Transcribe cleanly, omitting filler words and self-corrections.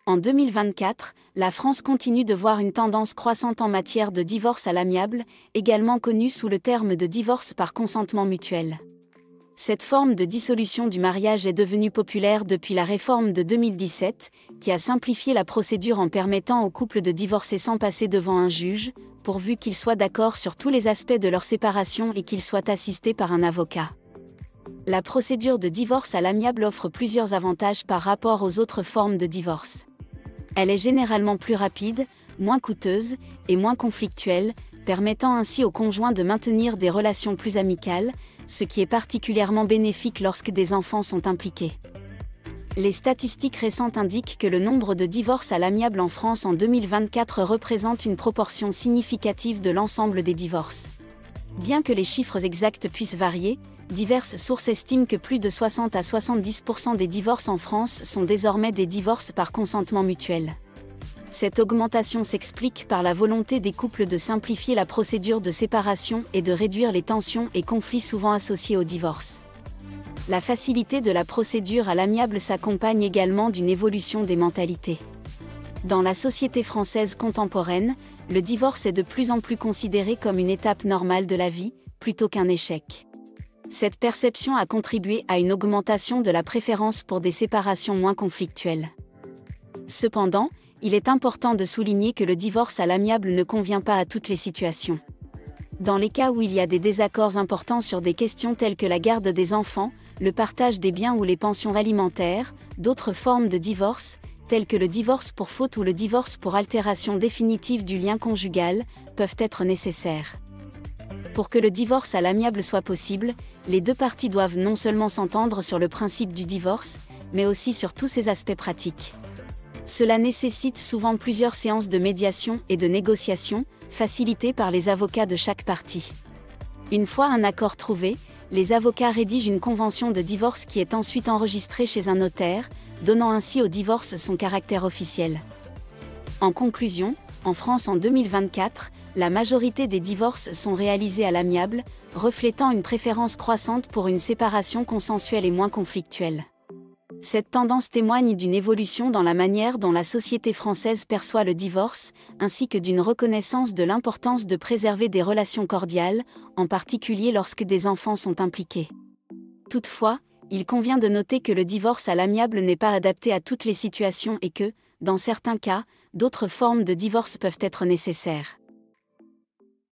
En 2024, la France continue de voir une tendance croissante en matière de divorce à l'amiable, également connue sous le terme de divorce par consentement mutuel. Cette forme de dissolution du mariage est devenue populaire depuis la réforme de 2017, qui a simplifié la procédure en permettant aux couples de divorcer sans passer devant un juge, pourvu qu'ils soient d'accord sur tous les aspects de leur séparation et qu'ils soient assistés par un avocat. La procédure de divorce à l'amiable offre plusieurs avantages par rapport aux autres formes de divorce. Elle est généralement plus rapide, moins coûteuse et moins conflictuelle, permettant ainsi aux conjoints de maintenir des relations plus amicales, ce qui est particulièrement bénéfique lorsque des enfants sont impliqués. Les statistiques récentes indiquent que le nombre de divorces à l'amiable en France en 2024 représente une proportion significative de l'ensemble des divorces. Bien que les chiffres exacts puissent varier, diverses sources estiment que plus de 60 à 70% des divorces en France sont désormais des divorces par consentement mutuel. Cette augmentation s'explique par la volonté des couples de simplifier la procédure de séparation et de réduire les tensions et conflits souvent associés au divorce. La facilité de la procédure à l'amiable s'accompagne également d'une évolution des mentalités. Dans la société française contemporaine, le divorce est de plus en plus considéré comme une étape normale de la vie, plutôt qu'un échec. Cette perception a contribué à une augmentation de la préférence pour des séparations moins conflictuelles. Cependant, il est important de souligner que le divorce à l'amiable ne convient pas à toutes les situations. Dans les cas où il y a des désaccords importants sur des questions telles que la garde des enfants, le partage des biens ou les pensions alimentaires, d'autres formes de divorce, telles que le divorce pour faute ou le divorce pour altération définitive du lien conjugal, peuvent être nécessaires. Pour que le divorce à l'amiable soit possible, les deux parties doivent non seulement s'entendre sur le principe du divorce, mais aussi sur tous ses aspects pratiques. Cela nécessite souvent plusieurs séances de médiation et de négociation, facilitées par les avocats de chaque partie. Une fois un accord trouvé, les avocats rédigent une convention de divorce qui est ensuite enregistrée chez un notaire, donnant ainsi au divorce son caractère officiel. En conclusion, en France en 2024, la majorité des divorces sont réalisés à l'amiable, reflétant une préférence croissante pour une séparation consensuelle et moins conflictuelle. Cette tendance témoigne d'une évolution dans la manière dont la société française perçoit le divorce, ainsi que d'une reconnaissance de l'importance de préserver des relations cordiales, en particulier lorsque des enfants sont impliqués. Toutefois, il convient de noter que le divorce à l'amiable n'est pas adapté à toutes les situations et que, dans certains cas, d'autres formes de divorce peuvent être nécessaires.